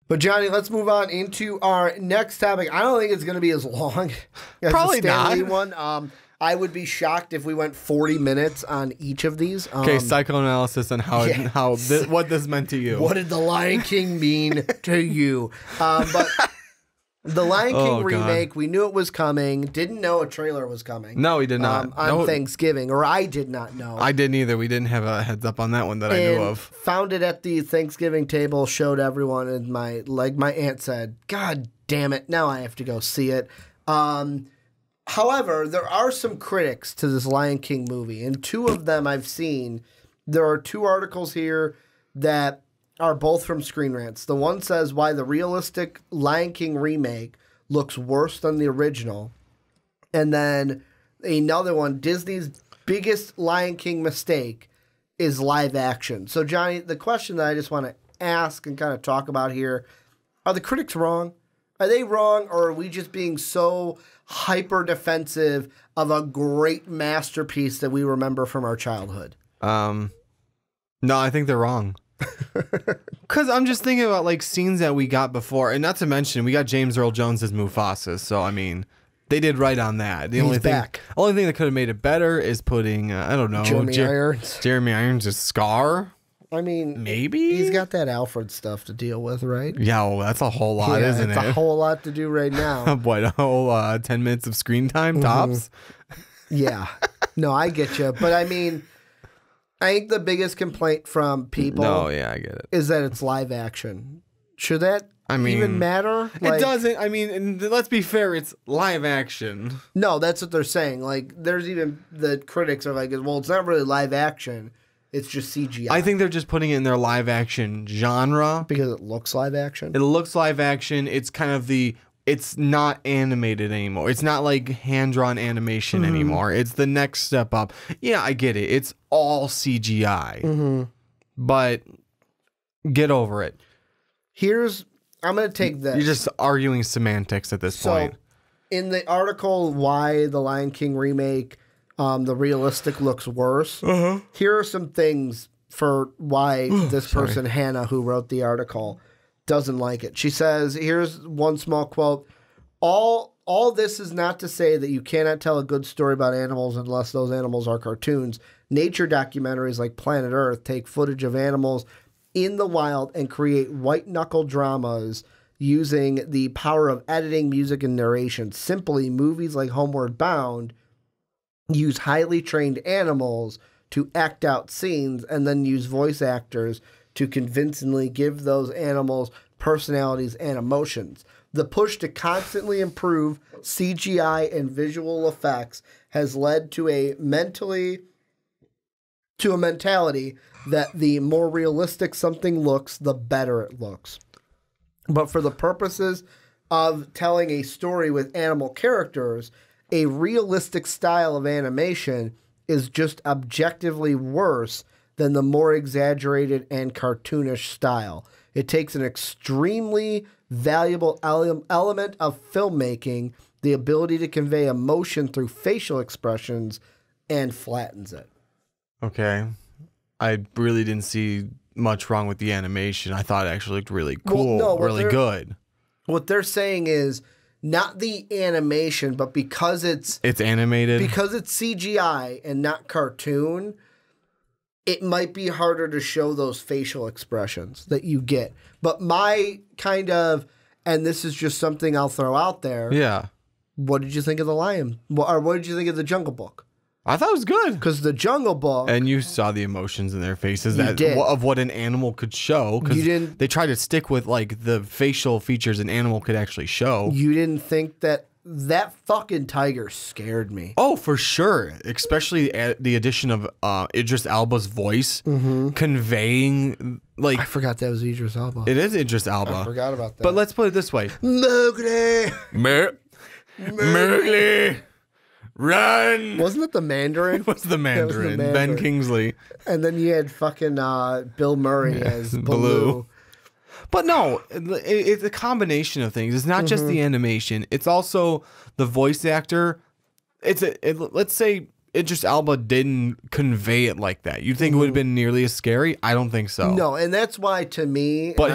But Johnny, let's move on into our next topic. I don't think it's going to be as long as Probably the Stan Lee not. one. I would be shocked if we went 40 minutes on each of these. Okay, psychoanalysis on what this meant to you. What did The Lion King mean to you? But The Lion King remake, we knew it was coming. Didn't know a trailer was coming. No, we did not. On Thanksgiving, or I did not know. I didn't either. We didn't have a heads up on that one that I knew of. Found it at the Thanksgiving table, showed everyone, and my aunt said, "God damn it, now I have to go see it." However, there are some critics to this Lion King movie, and two of them I've seen. There are two articles here that are both from Screen Rants. The one says why the realistic Lion King remake looks worse than the original. And then another one, Disney's biggest Lion King mistake is live action. So, Johnny, the question that I just want to ask and kind of talk about here, are the critics wrong? Are they wrong, or are we just being so hyper defensive of a great masterpiece that we remember from our childhood? No, I think they're wrong. Because I'm just thinking about like scenes that we got before, and not to mention we got James Earl Jones as Mufasa. So I mean, they did right on that. The only thing that could have made it better is putting I don't know, Jeremy Irons as Scar. I mean, maybe he's got that Alfred stuff to deal with, right? Yeah, well, that's a whole lot, isn't it? It's a whole lot to do right now. What, a whole 10 minutes of screen time tops? Yeah, no, I get you, but I mean, I think the biggest complaint from people, I get it, is that it's live action. Should that even matter? It doesn't. I mean, and let's be fair, it's live action. No, that's what they're saying. Like, there's even the critics are like, well, it's not really live action. It's just CGI. I think they're just putting it in their live action genre. Because it looks live action? It looks live action. It's kind of it's not animated anymore. It's not like hand-drawn animation anymore. It's the next step up. Yeah, I get it. It's all CGI. But get over it. I'm going to take this. You're just arguing semantics at this point. In the article, why the Lion King remake, the realistic looks worse, here are some things for why this person, Hannah, who wrote the article, doesn't like it. She says, here's one small quote, all this is not to say that you cannot tell a good story about animals unless those animals are cartoons. Nature documentaries like Planet Earth take footage of animals in the wild and create white-knuckle dramas using the power of editing, music, and narration. Simply, movies like Homeward Bound use highly trained animals to act out scenes and then use voice actors to convincingly give those animals personalities and emotions. The push to constantly improve CGI and visual effects has led to a mentality that the more realistic something looks, the better it looks. But for the purposes of telling a story with animal characters, a realistic style of animation is just objectively worse than the more exaggerated and cartoonish style. It takes an extremely valuable element of filmmaking, the ability to convey emotion through facial expressions, and flattens it. Okay. I really didn't see much wrong with the animation. I thought it actually looked really cool, really good. What they're saying is not the animation, but because it's animated, because it's CGI and not cartoon, it might be harder to show those facial expressions that you get. But my kind of, and this is just something I'll throw out there. Yeah. What did you think of The Lion? Or what did you think of The Jungle Book? I thought it was good. Because The Jungle Book... And you saw the emotions in their faces of what an animal could show. Because they try to stick with like the facial features an animal could actually show. You didn't think that fucking tiger scared me. Oh, for sure. Especially the addition of Idris Elba's voice conveying... like I forgot that was Idris Elba. It is Idris Elba. I forgot about that. But let's put it this way. Mowgli! Mowgli! Run! Wasn't it the Mandarin? It was the Mandarin. Ben Kingsley. And then you had fucking Bill Murray as Baloo. But no, it's a combination of things. It's not just the animation. It's also the voice actor. Let's say Idris Elba didn't convey it like that. You think it would have been nearly as scary? I don't think so. No, and that's why to me... But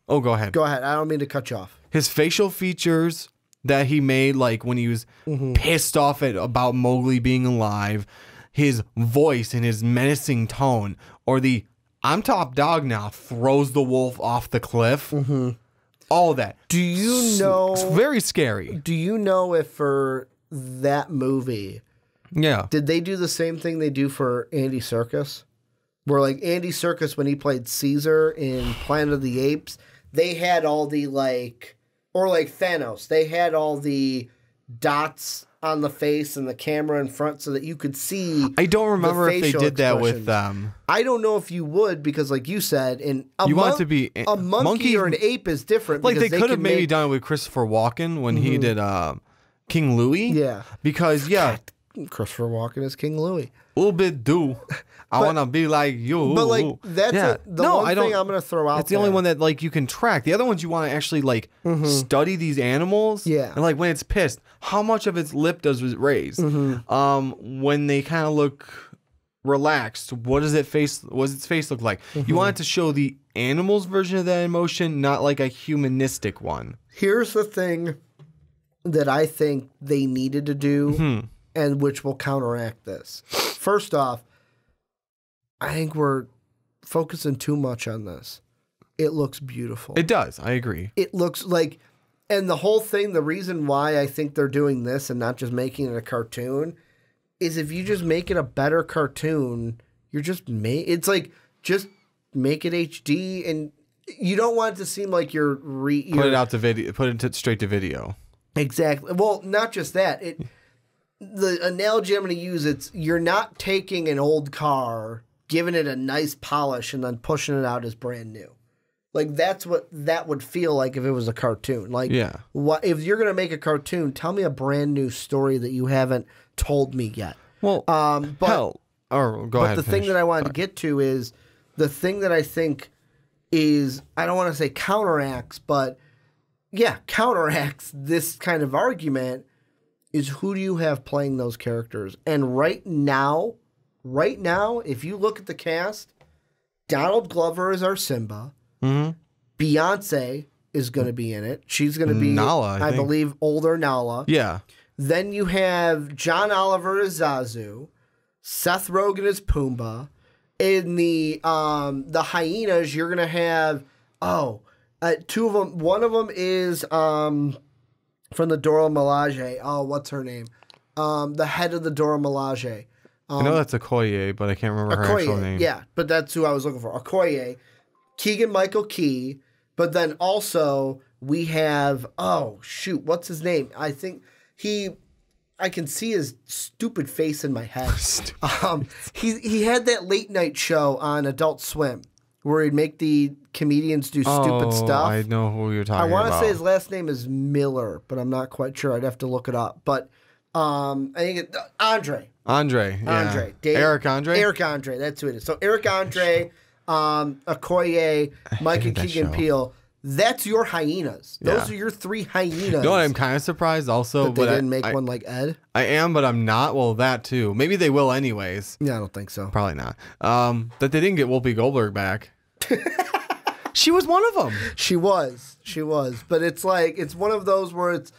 Oh, go ahead. Go ahead. I don't mean to cut you off. His facial features that he made, like when he was pissed off about Mowgli being alive, his voice and his menacing tone, or the "I'm top dog now" throws the wolf off the cliff. All that. Do you know? It's very scary. Do you know if for that movie, did they do the same thing they do for Andy Serkis? Where like Andy Serkis, when he played Caesar in Planet of the Apes, they had all the or like Thanos, they had all the dots on the face and the camera in front so that you could see. I don't remember if they did that with I don't know if you would, because like you said, want it to be a monkey or an ape is different. Like they could have maybe done it with Christopher Walken when he did King Louie. Yeah. Because Christopher Walken is King Louie. A little bit I want to be like you. But like that's the one thing I'm going to throw out. It's the only one that like you can track. The other ones you want to actually like study these animals. Yeah. And like when it's pissed, how much of its lip does it raise? When they kind of look relaxed, what does its face look like? You want it to show the animal's version of that emotion, not like a humanistic one. Here's the thing that I think they needed to do, and which will counteract this. First off, I think we're focusing too much on this. It looks beautiful. It does. I agree. It looks like, and the whole thing, the reason why I think they're doing this and not just making it a cartoon is if you just make it a better cartoon, you're just it's like, just make it HD, and you don't want it to seem like you're put it out to video, put it straight to video. Exactly. Well, not just that. The analogy I'm going to use, you're not taking an old car, giving it a nice polish, and then pushing it out as brand new. Like, that's what that would feel like if it was a cartoon. Like, what if you're going to make a cartoon, tell me a brand new story that you haven't told me yet. Well, go ahead. But the thing that I wanted to get to is the thing that I think is, I don't want to say counteracts, but counteracts this kind of argument is who do you have playing those characters? And right now, if you look at the cast, Donald Glover is our Simba. Beyonce is going to be in it. She's going to be Nala, I believe, older Nala. Yeah. Then you have John Oliver as Zazu, Seth Rogen as Pumbaa. In the hyenas, you're going to have two of them. One of them is from the Dora Milaje. Oh, what's her name? The head of the Dora Milaje. I know that's Okoye, but I can't remember her actual name. Yeah, but that's who I was looking for. Okoye. Keegan-Michael Key. But then also we have, what's his name? I think I can see his stupid face in my head. He had that late night show on Adult Swim where he'd make the comedians do stupid stuff. I know who you're talking about. I want to say his last name is Miller, but I'm not quite sure. I'd have to look it up. But I think Andre. Yeah. Eric Andre? Eric Andre, that's who it is. So Eric Andre, Okoye, Mike and Keegan Peele. That's your hyenas. Those are your three hyenas. You know what? I'm kind of surprised also. That they didn't make one like Ed? I am, but I'm not. Well, that too. Maybe they will anyways. Yeah, I don't think so. Probably not. That they didn't get Whoopi Goldberg back. She was one of them. She was. But it's like, it's one of those where it's,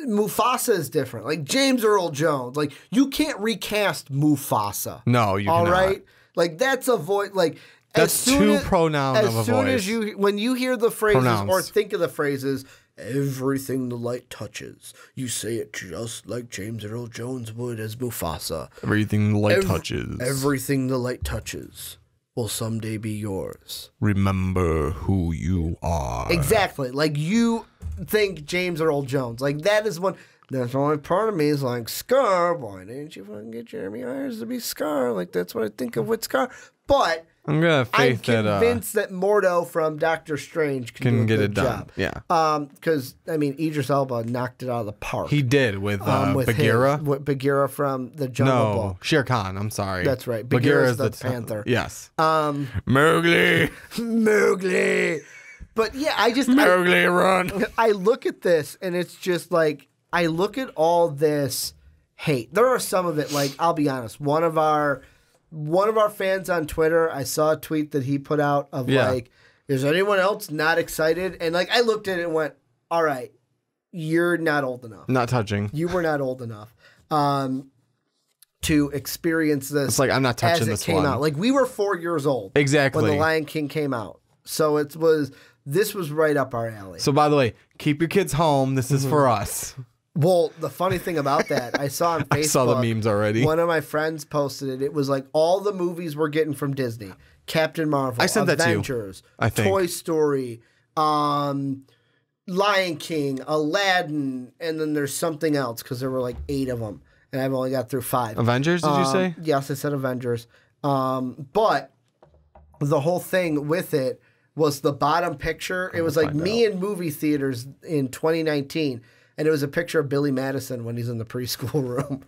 Mufasa is different. Like James Earl Jones. Like, you can't recast Mufasa. No, you cannot. All right? Like, that's a voice. Like, that's too pronoun of a voice. As soon as when you hear the phrases or think of the phrases, everything the light touches, you say it just like James Earl Jones would as Mufasa. Everything the light touches. Everything the light touches will someday be yours. Remember who you are. Exactly. Like, you think James Earl Jones. Like, that is one. That's the only part of me is like, Scar, why didn't you fucking get Jeremy Irons to be Scar? Like, that's what I think of with Scar. But I'm convinced that Mordo from Doctor Strange can get it done. Yeah. Because Idris Elba knocked it out of the park. He did with Bagheera. With Bagheera from the Jungle Book. Shere Khan. I'm sorry. That's right. Bagheera is the panther. Yes. Mowgli. But yeah, Mowgli, run. I look at this and it's just like, I look at all this hate. There are some of it, like, I'll be honest, one of our fans on Twitter, I saw a tweet that he put out of like, is anyone else not excited? And like I looked at it and went, all right, you're not old enough. Not touching. You were not old enough to experience this. It's like, I'm not touching as it this came one. out. Like we were 4 years old. Exactly. When The Lion King came out. So this was right up our alley. So by the way, keep your kids home. This is for us. Well, the funny thing about that, I saw on Facebook. I saw the memes already. One of my friends posted it. It was like all the movies we're getting from Disney. Captain Marvel, I sent Avengers, that to you, I think. Toy Story, Lion King, Aladdin, and then there's something else because there were like 8 of them. And I've only got through 5. Avengers, did you say? Yes, I said Avengers. But the whole thing with it was the bottom picture. It was like me in movie theaters in 2019. And it was a picture of Billy Madison when he's in the preschool room.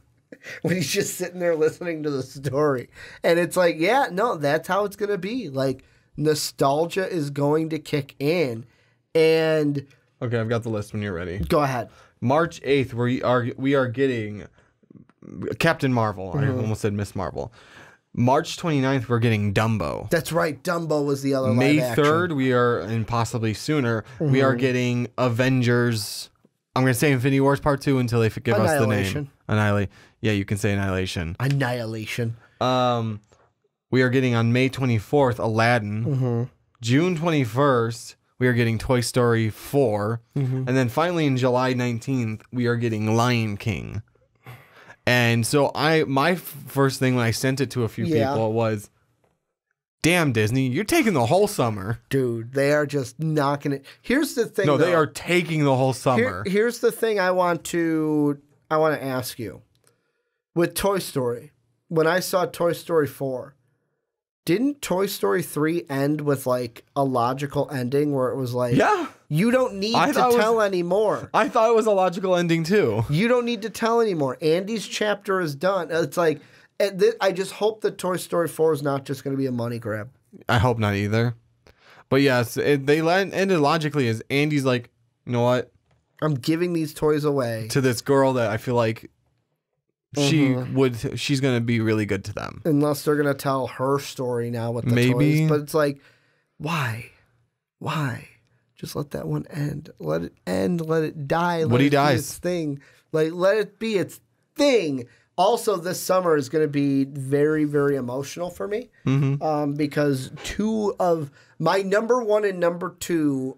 When he's just sitting there listening to the story. And it's like, yeah, no, that's how it's going to be. Like, nostalgia is going to kick in. And... Okay, I've got the list when you're ready. Go ahead. March 8th, we are getting Captain Marvel. I almost said Miss Marvel. March 29th, we're getting Dumbo. That's right. Dumbo was the other May live action. 3rd, we are, and possibly sooner, we are getting Avengers. I'm going to say Infinity Wars Part 2 until they give us the name. Annihilation. Yeah, you can say Annihilation. Annihilation. We are getting on May 24th, Aladdin. June 21st, we are getting Toy Story 4. And then finally in July 19th, we are getting Lion King. And so my first thing when I sent it to a few people was, damn, Disney, you're taking the whole summer. Dude, they are just knocking it. Here's the thing. No, they are taking the whole summer. Here's the thing I want to ask you. With Toy Story, when I saw Toy Story 4, didn't Toy Story 3 end with like a logical ending where it was like, you don't need to tell anymore. I thought it was a logical ending too. You don't need to tell anymore. Andy's chapter is done. It's like, I just hope that Toy Story 4 is not just going to be a money grab. I hope not either. But yes, they ended logically as Andy's like, you know what? I'm giving these toys away to this girl that I feel like she's going to be really good to them. Unless they're going to tell her story now with the toys. But it's like, why? Just let that one end. Let it end. Let it die. Let it dies. Be its thing. Like, let it be its thing. Also, this summer is going to be very, very emotional for me because 2 of my number 1 and number 2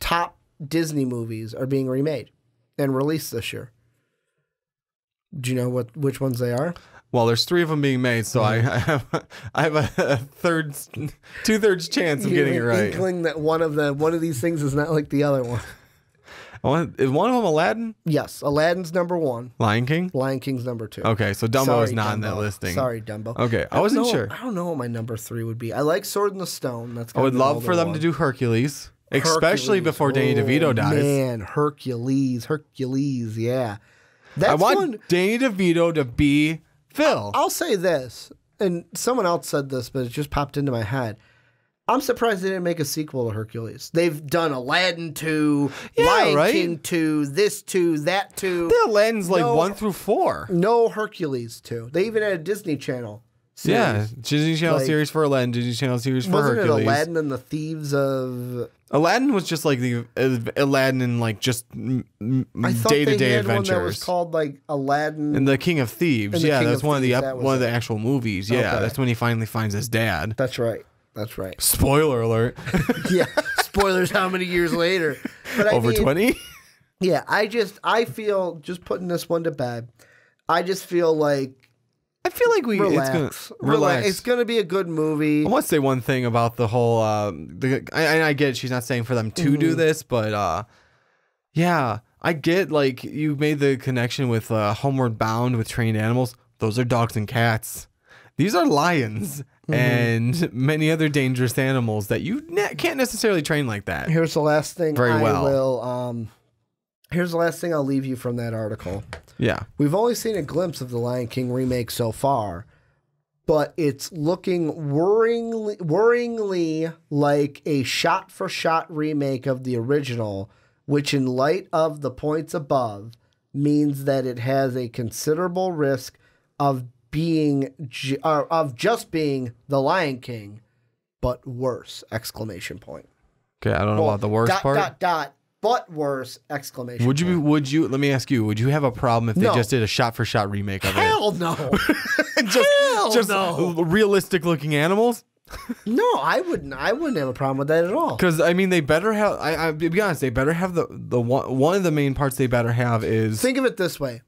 top Disney movies are being remade and released this year. Do you know which ones they are? Well, there's 3 of them being made, so I have a 2/3 chance of getting it right. Inkling that one of these things is not like the other one. Is one of them Aladdin? Yes, Aladdin's number 1. Lion King? Lion King's number 2. Okay, so Dumbo is not in that listing. Sorry, Dumbo. Okay, I wasn't sure. I don't know what my number 3 would be. I like Sword in the Stone. I would love for them to do Hercules, especially before Danny DeVito dies. Man, Hercules, yeah. I want Danny DeVito to be Phil. I'll say this, and someone else said this, but it just popped into my head. I'm surprised they didn't make a sequel to Hercules. They've done Aladdin 2, Lion King 2, this 2, that 2. The Aladdin's like 1 through 4. No Hercules 2. They even had a Disney Channel series. Yeah, Disney Channel series for Aladdin, Disney Channel series for Hercules. Wasn't it Aladdin and the Thieves of... Aladdin was just like the Aladdin and like just day-to-day adventures. One that was called like Aladdin and the King of Thieves. Yeah, that's one of the actual movies. Yeah, that's when he finally finds his dad. That's right. Spoiler alert. Yeah, spoilers. How many years later? But over 20. Yeah, I feel just putting this one to bed. I just feel like. Relax. It's gonna be a good movie. I want to say one thing about the whole. I get it, she's not saying for them to do this, but yeah, I get like you made the connection with Homeward Bound with trained animals. Those are dogs and cats. These are lions and many other dangerous animals that you can't necessarily train like that. Here's the last thing. Here's the last thing I'll leave you from that article. Yeah. We've only seen a glimpse of the Lion King remake so far, but it's looking worryingly like a shot-for-shot remake of the original, which in light of the points above means that it has a considerable risk of just being the Lion King but worse! Exclamation point. Okay, I don't know about the worst part. But worse! Exclamation Would point. you? Let me ask you. Would you have a problem if they just did a shot-for-shot remake of it? Hell no! just realistic looking animals. No, I wouldn't have a problem with that at all. Because I mean, they better have. I to be honest, they better have the one of the main parts they better have is. Think of it this way.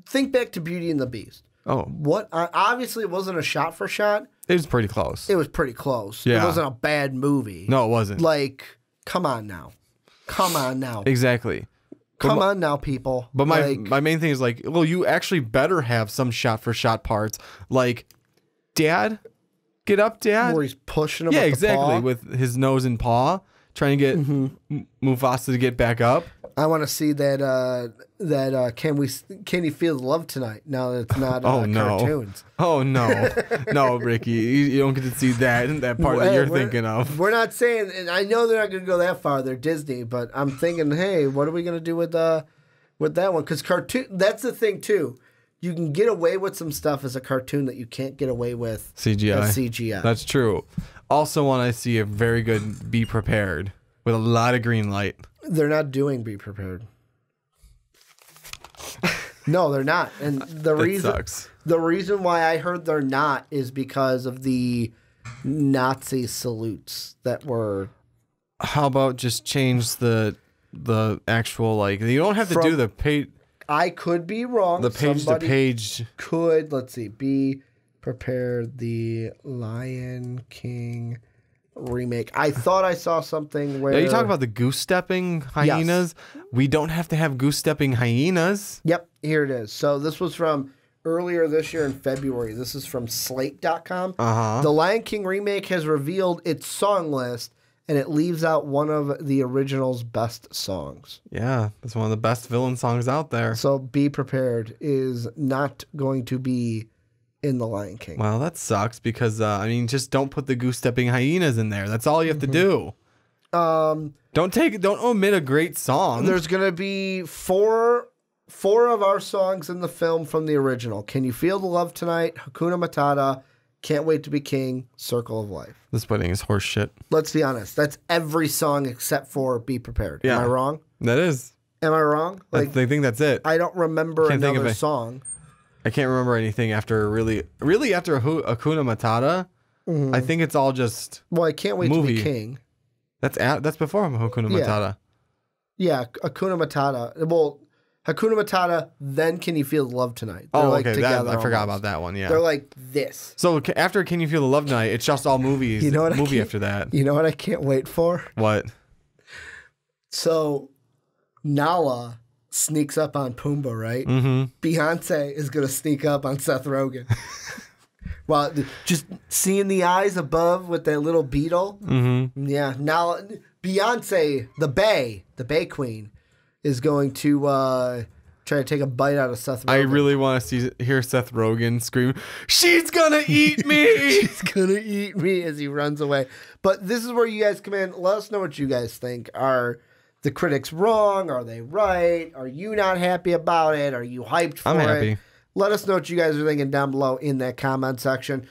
Think back to Beauty and the Beast. Oh, what? Obviously, it wasn't a shot for shot. It was pretty close. It was pretty close. Yeah. It wasn't a bad movie. No, it wasn't. Like, come on now. Exactly. Come on now, people. But my main thing is like, well, you actually better have some shot for shot parts. Like, Dad, get up, Dad. Where he's pushing him. Yeah, with exactly. the paw. With his nose and paw, trying to get Mufasa to get back up. I want to see that. Can you feel the love tonight? Now that it's not cartoons. Oh no, no, Ricky, you don't get to see that part that you're thinking of. We're not saying, and I know they're not going to go that far. They're Disney, but I'm thinking, hey, what are we going to do with that one? Because cartoon. That's the thing too. You can get away with some stuff as a cartoon that you can't get away with CGI. That's true. Also, want to see a very good Be Prepared with a lot of green light. They're not doing Be Prepared. No, they're not. And the reason why I heard they're not is because of the Nazi salutes that were. How about just change the actual, like, you don't have to do the page. I could be wrong. The page to page could, let's see, Be Prepared, the Lion King remake. I thought I saw something where. Are you talking about the goose stepping hyenas? Yes. We don't have to have goose stepping hyenas. Yep, here it is. So this was from earlier this year in February. This is from Slate.com. The Lion King remake has revealed its song list, and it leaves out one of the original's best songs. Yeah, that's one of the best villain songs out there. So Be Prepared is not going to be in The Lion King. Well, that sucks because, I mean, just don't put the goose-stepping hyenas in there. That's all you have to do. Don't omit a great song. There's going to be four of our songs in the film from the original. Can You Feel the Love Tonight? Hakuna Matata. Can't Wait to Be King. Circle of Life. This wedding is horse shit. Let's be honest. That's every song except for Be Prepared. Yeah. Am I wrong? That is. Am I wrong? Like, I think that's it. I don't remember another song. I can't remember anything after really after Hakuna Matata. I think it's all just I Can't Wait to Be King. That's before Hakuna Matata. Yeah, Hakuna Matata. Well, Hakuna Matata, then Can You Feel the Love Tonight? They're okay. Together I forgot about that one. Yeah, they're like this. So after Can You Feel the Love Tonight, it's just all movies. You know what? After that. You know what I can't wait for? What? So Nala sneaks up on Pumbaa, right? Beyonce is going to sneak up on Seth Rogen. Well, just seeing the eyes above with that little beetle. Yeah. Now, Beyonce, the Bay Queen, is going to try to take a bite out of Seth Rogen. I really want to hear Seth Rogen scream, "She's gonna eat me! She's gonna eat me!" as he runs away. But this is where you guys come in. Let us know what you guys think. Are the critics wrong? Are they right? Are you not happy about it? Are you hyped for it? I'm happy. Let us know what you guys are thinking down below in that comment section.